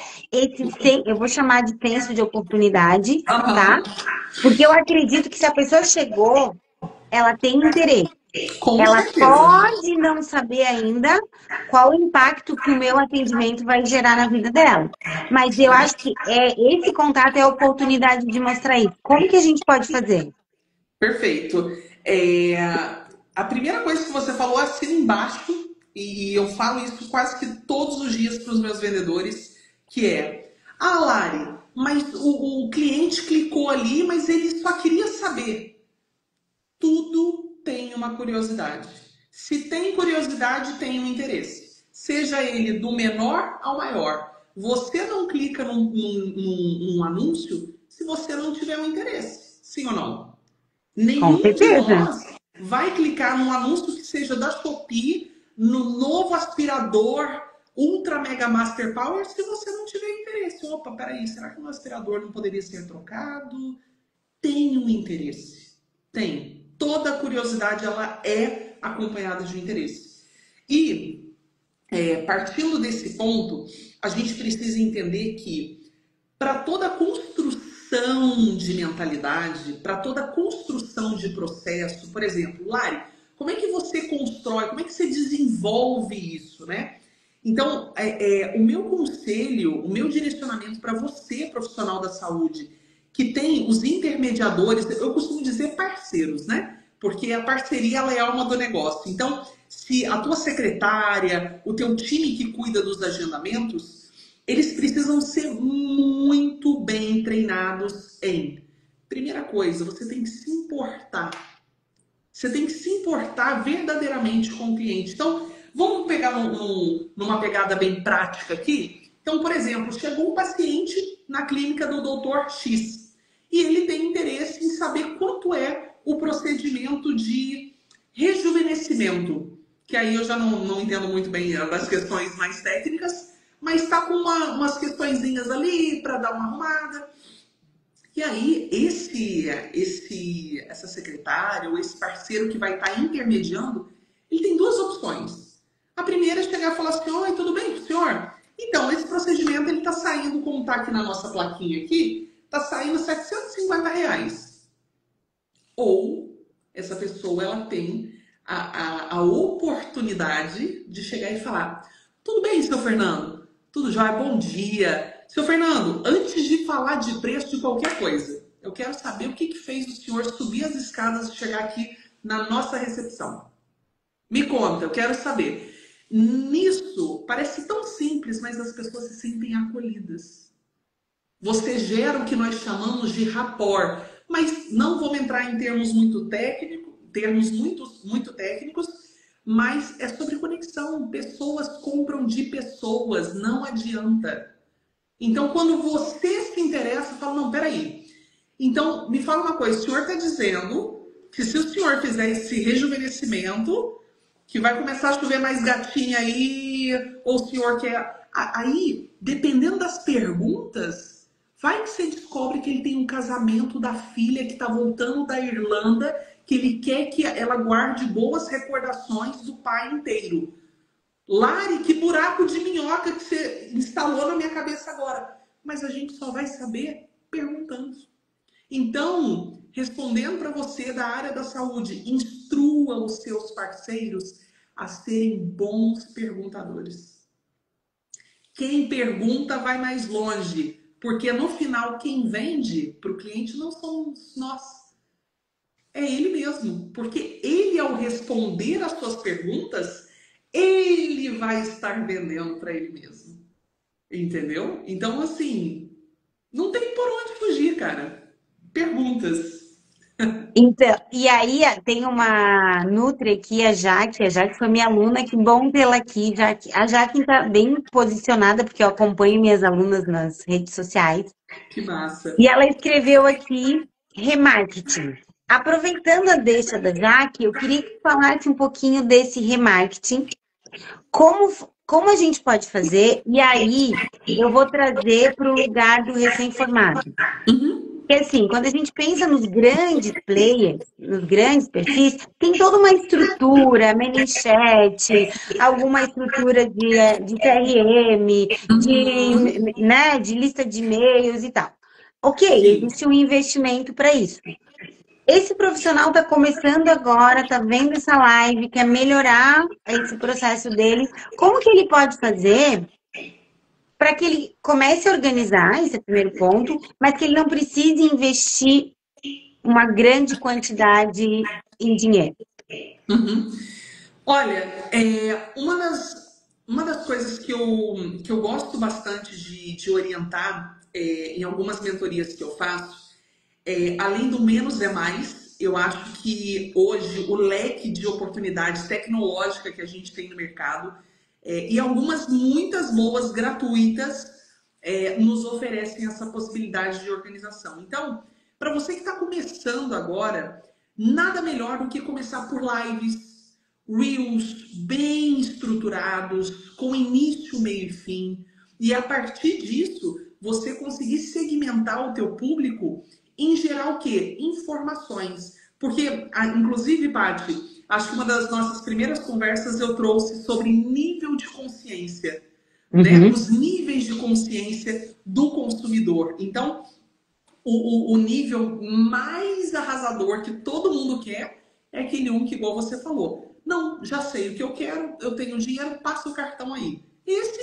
eu vou chamar de senso de oportunidade, tá? Aham. Porque eu acredito que se a pessoa chegou, ela tem interesse. Com Ela certeza. pode não saber ainda qual o impacto que o meu atendimento vai gerar na vida dela. Mas eu acho que esse contato é a oportunidade de mostrar isso. Como que a gente pode fazer? Perfeito. A primeira coisa que você falou assina embaixo, e eu falo isso quase que todos os dias para os meus vendedores, que é, Lari, mas o cliente clicou ali, mas ele só queria saber. Tudo tem uma curiosidade. Se tem curiosidade, tem um interesse. Seja ele do menor ao maior. Você não clica num anúncio se você não tiver um interesse. Sim ou não? Com Nenhum de certeza. nós vai clicar num anúncio que seja da Shopee, no novo aspirador Ultra Mega Master Power, se você não tiver interesse. Opa, peraí, será que o aspirador não poderia ser trocado? Tem um interesse. Tem. Toda curiosidade, ela é acompanhada de um interesse. E, partindo desse ponto, a gente precisa entender que para toda construção de mentalidade, para toda construção de processo, por exemplo, Lari, como é que você constrói, como é que você desenvolve isso, né? Então, o meu conselho, o meu direcionamento para você, profissional da saúde, que tem os intermediadores, eu costumo dizer parceiros, né? Porque a parceria ela é a alma do negócio. Então, se a tua secretária, o teu time que cuida dos agendamentos, eles precisam ser muito bem treinados em. Primeira coisa, você tem que se importar. Você tem que se importar verdadeiramente com o cliente. Então, vamos pegar numa pegada bem prática aqui. Então, por exemplo, chegou um paciente na clínica do Dr. X e ele tem interesse em saber quanto é o procedimento de rejuvenescimento, que aí eu já não entendo muito bem das questões mais técnicas, mas está com umas questõezinhas ali para dar uma arrumada. E aí, essa secretária ou esse parceiro que vai estar intermediando, ele tem duas opções. A primeira é chegar e falar assim: oi, tudo bem com o senhor? Então, esse procedimento ele está saindo, como está aqui na nossa plaquinha aqui, está saindo R$ 750. Ou essa pessoa ela tem a oportunidade de chegar e falar: tudo bem, seu Fernando? Tudo jóia? Bom dia. Seu Fernando, antes de falar de preço de qualquer coisa, eu quero saber o que fez o senhor subir as escadas e chegar aqui na nossa recepção. Me conta, eu quero saber. Nisso, parece tão simples, mas as pessoas se sentem acolhidas. Você gera o que nós chamamos de rapport, mas não vamos entrar em termos muito técnicos, muito técnicos, mas é sobre conexão. Pessoas compram de pessoas, não adianta. Então, quando você se interessa, fala: não, peraí. Então, me fala uma coisa, o senhor está dizendo que se o senhor fizer esse rejuvenescimento, que vai começar a chover mais gatinha aí, ou o senhor quer... Aí, dependendo das perguntas, vai que você descobre que ele tem um casamento da filha que está voltando da Irlanda, que ele quer que ela guarde boas recordações do pai inteiro. Lari, que buraco de minhoca que você instalou na minha cabeça agora. Mas a gente só vai saber perguntando. Então, respondendo para você da área da saúde, instrua os seus parceiros a serem bons perguntadores. Quem pergunta vai mais longe, porque no final quem vende para o cliente não somos nós. É ele mesmo, porque ele, ao responder às suas perguntas, ele vai estar vendendo para ele mesmo. Entendeu? Então, assim, não tem por onde fugir, cara. Perguntas. Então, e aí tem uma Nutri aqui, a Jaque foi minha aluna, que bom tê-la aqui, Jaque. A Jaque está bem posicionada, porque eu acompanho minhas alunas nas redes sociais. Que massa. E ela escreveu aqui remarketing. Aproveitando a deixa da Jaque, eu queria que falasse um pouquinho desse remarketing, como a gente pode fazer, e aí eu vou trazer para o lugar do recém-formado. Porque assim, quando a gente pensa nos grandes players, nos grandes perfis, tem toda uma estrutura, mailing chat, alguma estrutura de CRM, de lista de e-mails e tal. Ok, existe um investimento para isso. Esse profissional está começando agora, está vendo essa live, quer melhorar esse processo dele. Como que ele pode fazer para que ele comece a organizar, esse é o primeiro ponto, mas que ele não precise investir uma grande quantidade em dinheiro? Olha, uma das coisas que eu gosto bastante de orientar em algumas mentorias que eu faço, além do menos é mais, eu acho que hoje o leque de oportunidades tecnológicas que a gente tem no mercado e algumas muitas boas gratuitas nos oferecem essa possibilidade de organização. Então, para você que está começando agora, nada melhor do que começar por lives, reels bem estruturados, com início, meio e fim. E a partir disso, você conseguir segmentar o teu público em gerar o quê? Informações. Porque, inclusive, Paty, acho que uma das nossas primeiras conversas eu trouxe sobre nível de consciência, né? Os níveis de consciência do consumidor. Então, o nível mais arrasador que todo mundo quer é aquele que, igual você falou, não, já sei o que eu quero, eu tenho dinheiro, passa o cartão aí. Esse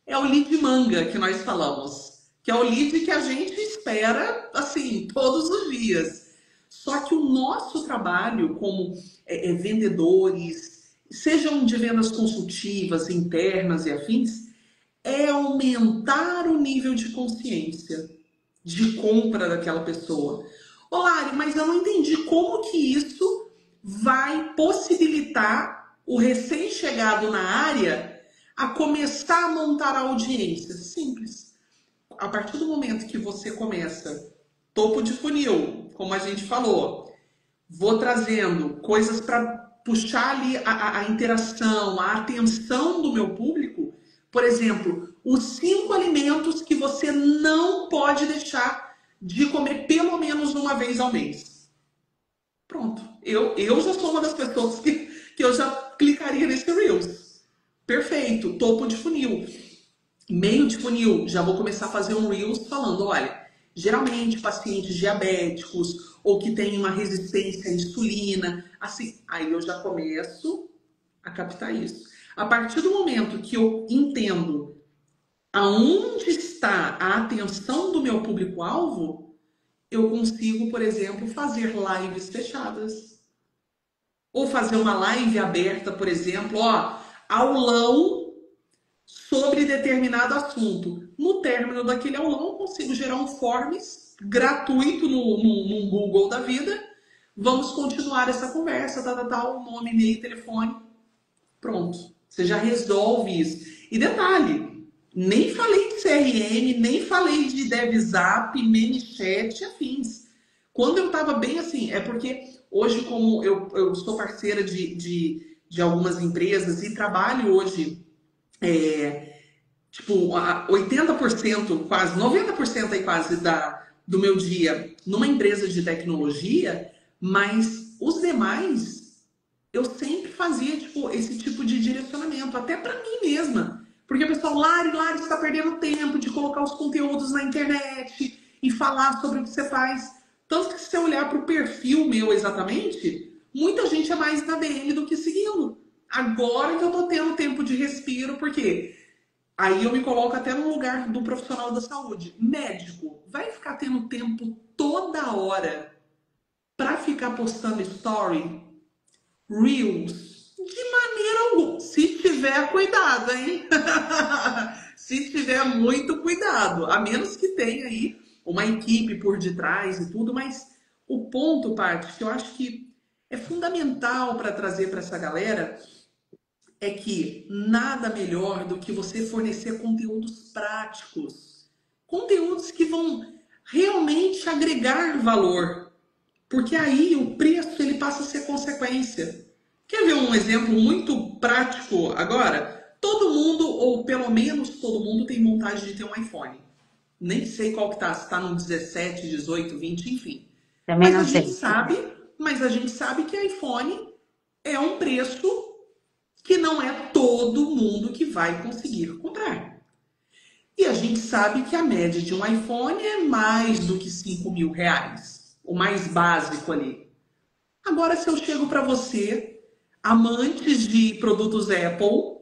é o lead manga que nós falamos, que é o lead que a gente espera, assim, todos os dias. Só que o nosso trabalho como vendedores, sejam de vendas consultivas, internas e afins, é aumentar o nível de consciência de compra daquela pessoa. Ô Lari, mas eu não entendi como que isso vai possibilitar o recém-chegado na área a começar a montar a audiência? Simples. A partir do momento que você começa topo de funil, como a gente falou, vou trazendo coisas para puxar ali a interação, a atenção do meu público. Por exemplo, os 5 alimentos que você não pode deixar de comer pelo menos uma vez ao mês. Pronto. Eu já sou uma das pessoas que eu já clicaria nesse Reels. Perfeito. Topo de funil. Meio de funil. Já vou começar a fazer um Reels falando, olha, geralmente pacientes diabéticos ou que têm uma resistência à insulina, assim, aí eu já começo a captar isso. A partir do momento que eu entendo aonde está a atenção do meu público-alvo, eu consigo, por exemplo, fazer lives fechadas. Ou fazer uma live aberta, por exemplo, aulão sobre determinado assunto. No término daquele aulão, eu consigo gerar um forms gratuito no Google da vida. Vamos continuar essa conversa, nome, e-mail, telefone. Pronto. Você já resolve isso. E detalhe, nem falei de CRM, nem falei de DevZap, ManyChat e afins. Quando eu estava bem assim, é porque hoje, como eu sou parceira de algumas empresas e trabalho hoje, tipo, 80%, quase 90% aí quase do meu dia numa empresa de tecnologia, mas os demais eu sempre fazia esse tipo de direcionamento, até para mim mesma. Porque o pessoal, Lari, você está perdendo tempo de colocar os conteúdos na internet e falar sobre o que você faz. Tanto que se você olhar para o perfil meu exatamente, muita gente é mais na DM do que seguindo. Agora que eu tô tendo tempo de respiro, porque aí eu me coloco até no lugar do profissional da saúde. Médico, vai ficar tendo tempo toda hora para ficar postando story, Reels? De maneira alguma. Se tiver cuidado, hein? Se tiver muito cuidado. A menos que tenha aí uma equipe por detrás e tudo, mas o ponto, Paty, que eu acho que é fundamental para trazer para essa galera é que nada melhor do que você fornecer conteúdos práticos. Conteúdos que vão realmente agregar valor. Porque aí o preço ele passa a ser consequência. Quer ver um exemplo muito prático agora? Todo mundo, ou pelo menos todo mundo, tem vontade de ter um iPhone. Nem sei qual que tá, se tá no 17, 18, 20, enfim. Também não sei. Mas a gente sabe que iPhone é um preço que não é todo mundo que vai conseguir comprar. E a gente sabe que a média de um iPhone é mais do que 5 mil reais. O mais básico ali. Agora, se eu chego para você, amantes de produtos Apple,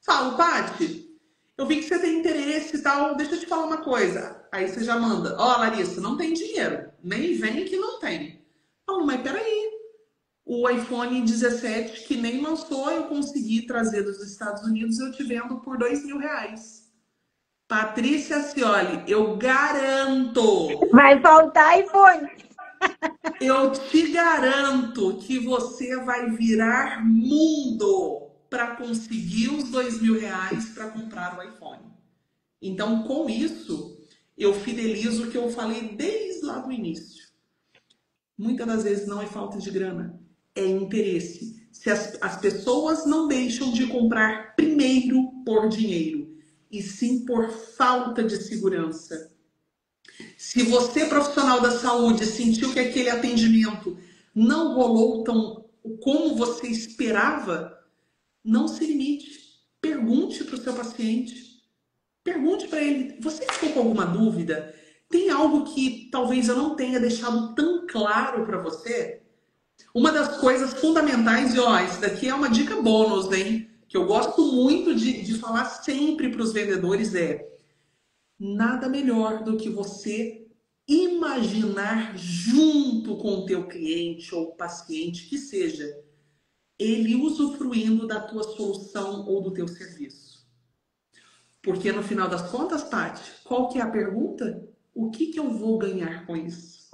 falo, Paty, eu vi que você tem interesse e tal, deixa eu te falar uma coisa. Aí você já manda, Larissa, não tem dinheiro, nem vem que não tem. Falo, mas peraí, o iPhone 17 que nem lançou, eu consegui trazer dos Estados Unidos, eu te vendo por 2 mil reais. Patrícia Cioli, eu garanto. Vai faltar iPhone. Eu te garanto que você vai virar mundo para conseguir os 2 mil reais para comprar o iPhone. Então, com isso, eu fidelizo o que eu falei desde lá do início. Muitas das vezes não é falta de grana, é interesse. Se as pessoas não deixam de comprar primeiro por dinheiro, e sim por falta de segurança. Se você, profissional da saúde, sentiu que aquele atendimento não rolou tão como você esperava, não se limite. Pergunte para o seu paciente. Pergunte para ele, você ficou com alguma dúvida? Tem algo que talvez eu não tenha deixado tão claro para você? Uma das coisas fundamentais, e isso daqui é uma dica bônus, hein? Que eu gosto muito de falar sempre para os vendedores nada melhor do que você imaginar junto com o teu cliente ou paciente, que seja, ele usufruindo da tua solução ou do teu serviço. Porque no final das contas, Paty, qual que é a pergunta? O que eu vou ganhar com isso?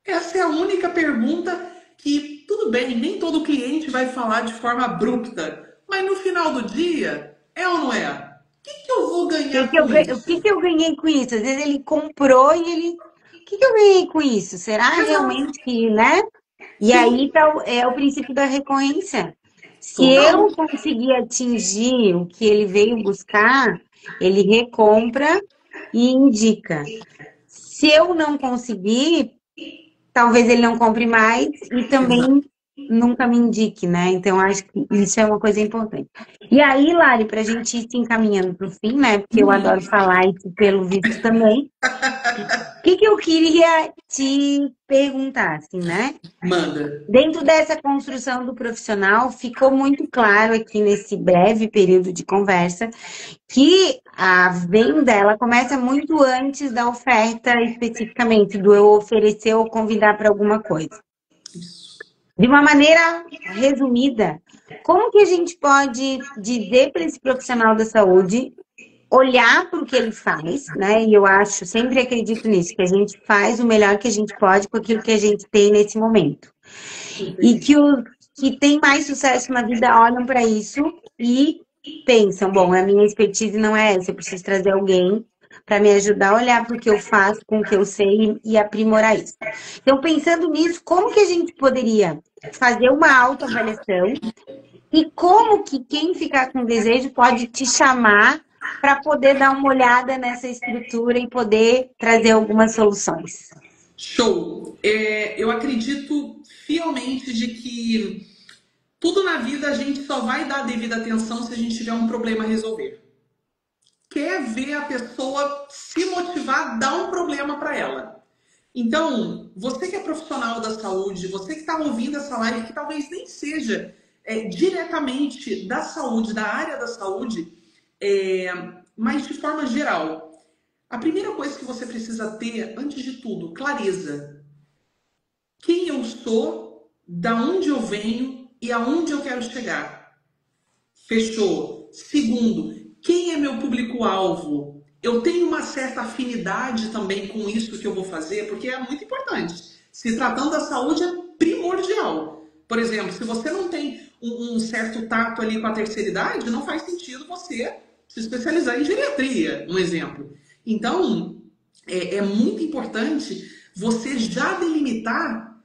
Essa é a única pergunta que, tudo bem, nem todo cliente vai falar de forma abrupta, mas no final do dia, É ou não é? O que que eu vou Que ganhar que eu, com o que isso? que eu ganhei com isso? Às vezes ele comprou e ele. O que que eu ganhei com isso? Será Exato. realmente que, né? E aí Sim, tá o princípio da recorrência. Se total. eu conseguir atingir o que ele veio buscar, ele recompra e indica. Se eu não conseguir, talvez ele não compre mais e Exato. também nunca me indique, né? Então, acho que isso é uma coisa importante. E aí, Lari, para a gente ir se encaminhando para o fim, né? Porque eu adoro falar e tu, pelo visto também. O que que eu queria te perguntar, assim, né? Manda. Dentro dessa construção do profissional, ficou muito claro aqui nesse breve período de conversa que a venda ela começa muito antes da oferta especificamente, do eu oferecer ou convidar para alguma coisa. De uma maneira resumida, como que a gente pode dizer para esse profissional da saúde olhar para o que ele faz, né? E eu acho, sempre acredito nisso, que a gente faz o melhor que a gente pode com aquilo que a gente tem nesse momento. E que os que têm mais sucesso na vida olham para isso e pensam, bom, a minha expertise não é essa, eu preciso trazer alguém para me ajudar a olhar para o que eu faço, com o que eu sei e aprimorar isso. Então, pensando nisso, como que a gente poderia fazer uma autoavaliação e como que quem ficar com desejo pode te chamar para poder dar uma olhada nessa estrutura e poder trazer algumas soluções? Show. Eu acredito fielmente de que tudo na vida a gente só vai dar a devida atenção se a gente tiver um problema a resolver. Quer ver a pessoa se motivar, dá um problema para ela. Então, você que é profissional da saúde, você que está ouvindo essa live, que talvez nem seja diretamente da saúde, da área da saúde, é, mas de forma geral, a primeira coisa que você precisa ter, antes de tudo, clareza. Quem eu sou, da onde eu venho e aonde eu quero chegar. Fechou. Segundo, quem é meu público-alvo? Eu tenho uma certa afinidade também com isso que eu vou fazer, porque é muito importante. Se tratando da saúde, é primordial. Por exemplo, se você não tem um certo tato ali com a terceira idade, não faz sentido você se especializar em geriatria, um exemplo. Então, é muito importante você já delimitar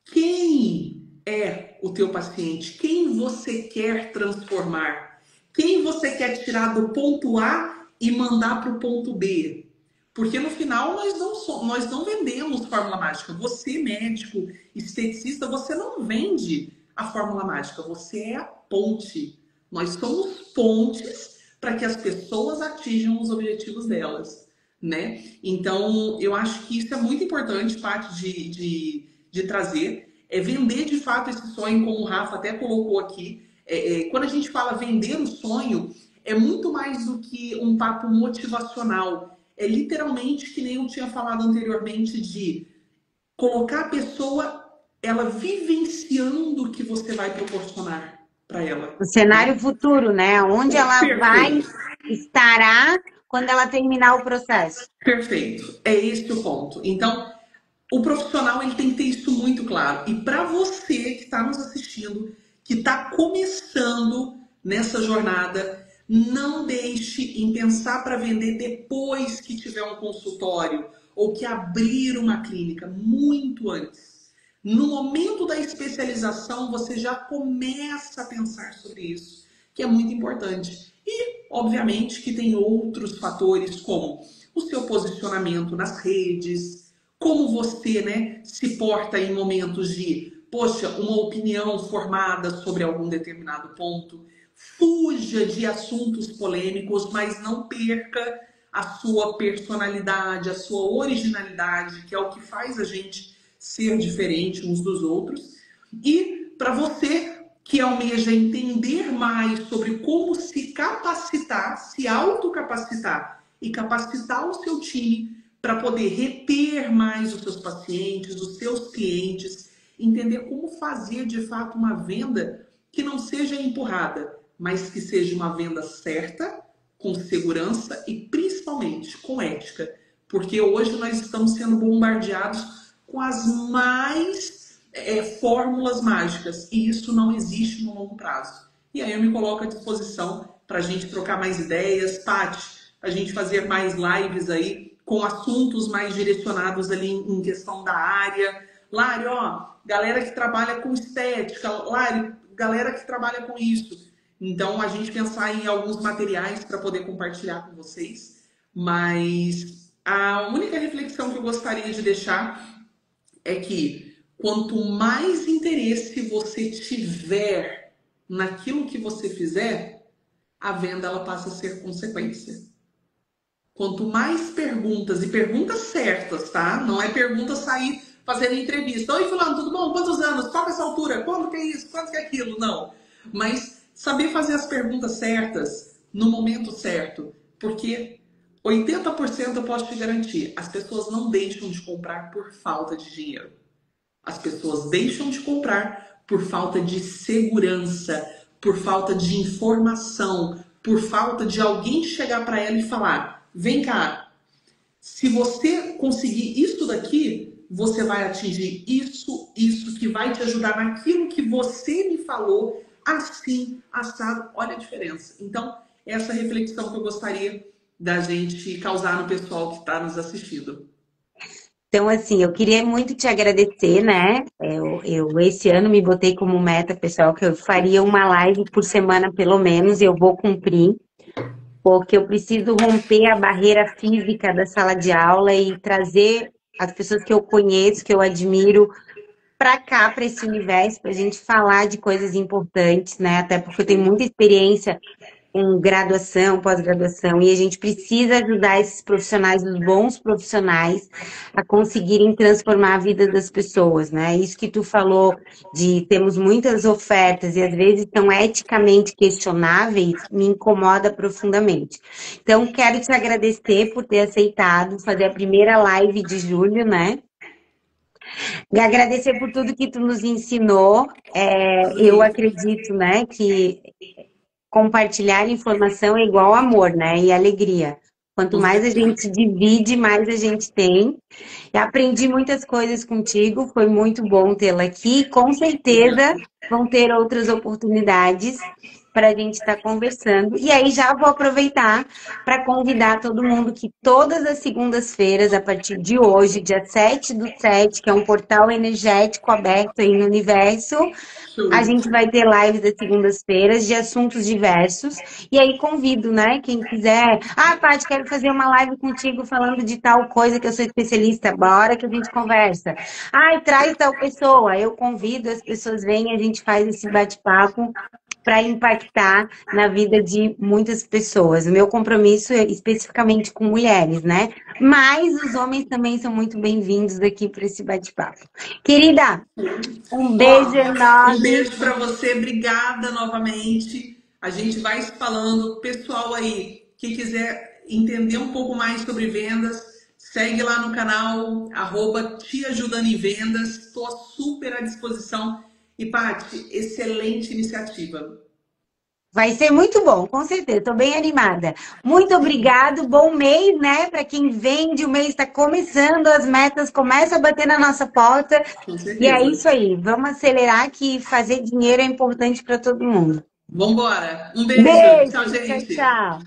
quem é o teu paciente, quem você quer transformar, quem você quer tirar do ponto A e mandar para o ponto B. Porque no final nós não vendemos fórmula mágica. Você, médico, esteticista, você não vende a fórmula mágica. Você é a ponte. Nós somos pontes para que as pessoas atinjam os objetivos delas, né? Então, eu acho que isso é muito importante, parte de trazer, é vender de fato esse sonho, como o Rafa até colocou aqui. Quando a gente fala vender o sonho, é muito mais do que um papo motivacional. É literalmente, que nem eu tinha falado anteriormente, de colocar a pessoa, ela vivenciando o que você vai proporcionar para ela, O cenário né? futuro, né? Onde ela vai Perfeito. estará quando ela terminar o processo. Perfeito. É esse o ponto. Então, o profissional ele tem que ter isso muito claro. E para você que está nos assistindo, que está começando nessa jornada, não deixe em pensar para vender depois que tiver um consultório ou que abrir uma clínica, muito antes. No momento da especialização, você já começa a pensar sobre isso, que é muito importante. E, obviamente, que tem outros fatores como o seu posicionamento nas redes, como você, né, se porta em momentos de, poxa, uma opinião formada sobre algum determinado ponto. Fuja de assuntos polêmicos, mas não perca a sua personalidade, a sua originalidade, que é o que faz a gente ser diferente uns dos outros. E para você que almeja entender mais sobre como se capacitar, se autocapacitar e capacitar o seu time para poder reter mais os seus pacientes, os seus clientes, entender como fazer de fato uma venda que não seja empurrada, mas que seja uma venda certa, com segurança e principalmente com ética. Porque hoje nós estamos sendo bombardeados com as mais fórmulas mágicas e isso não existe no longo prazo. E aí eu me coloco à disposição para a gente trocar mais ideias. Paty, a gente fazer mais lives aí com assuntos mais direcionados ali em questão da área. Lari, ó, galera que trabalha com estética, Lari, galera que trabalha com isso. Então, a gente pensar em alguns materiais para poder compartilhar com vocês. Mas a única reflexão que eu gostaria de deixar é que quanto mais interesse você tiver naquilo que você fizer, a venda ela passa a ser consequência. Quanto mais perguntas, e perguntas certas, tá? Não é pergunta sair fazendo entrevista. Oi, fulano, tudo bom? Quantos anos? Qual é essa altura? Quando que é isso? Quando que é aquilo? Não. Mas saber fazer as perguntas certas no momento certo. Porque 80% eu posso te garantir, as pessoas não deixam de comprar por falta de dinheiro. As pessoas deixam de comprar por falta de segurança, por falta de informação, por falta de alguém chegar para ela e falar: vem cá, se você conseguir isso daqui, você vai atingir isso que vai te ajudar naquilo que você me falou, assim, assado. Olha a diferença. Então, essa reflexão que eu gostaria da gente causar no pessoal que está nos assistindo. Então, assim, eu queria muito te agradecer, né? Eu esse ano me botei como meta, pessoal, que eu faria uma live por semana, pelo menos, e eu vou cumprir, porque eu preciso romper a barreira física da sala de aula e trazer as pessoas que eu conheço, que eu admiro, para cá, para esse universo, para a gente falar de coisas importantes, né? Até porque eu tenho muita experiência com graduação, pós-graduação, e a gente precisa ajudar esses profissionais, os bons profissionais, a conseguirem transformar a vida das pessoas, né? Isso que tu falou de temos muitas ofertas e às vezes são eticamente questionáveis, me incomoda profundamente. Então, quero te agradecer por ter aceitado fazer a primeira live de julho, né? E agradecer por tudo que tu nos ensinou. Eu acredito, né, que compartilhar informação é igual amor, né? E alegria. Quanto mais a gente divide, mais a gente tem. E aprendi muitas coisas contigo, foi muito bom tê-la aqui. Com certeza vão ter outras oportunidades para a gente estar conversando. E aí já vou aproveitar para convidar todo mundo que todas as segundas-feiras, a partir de hoje, dia 7/7, que é um portal energético aberto aí no universo, a gente vai ter lives das segundas-feiras de assuntos diversos. E aí convido, né? Quem quiser. Ah, Paty, quero fazer uma live contigo falando de tal coisa que eu sou especialista. Bora que a gente conversa. Ai, traz tal pessoa. Eu convido, as pessoas vêm, a gente faz esse bate-papo para impactar na vida de muitas pessoas. O meu compromisso é especificamente com mulheres, né? Mas os homens também são muito bem-vindos aqui para esse bate-papo. Querida, um beijo Um enorme. beijo para você, obrigada novamente. A gente vai se falando. Pessoal aí, que quiser entender um pouco mais sobre vendas, segue lá no canal, @Te Ajudando em Vendas. Estou super à disposição. E, Paty, excelente iniciativa. Vai ser muito bom, com certeza. Estou bem animada. Muito obrigado. Bom mês, né? Para quem vende, o mês está começando, as metas começam a bater na nossa porta. Com E é certeza. isso aí. Vamos acelerar que fazer dinheiro é importante para todo mundo. Vambora. Um beijo. Beijo. Tchau, Tchau, gente. tchau.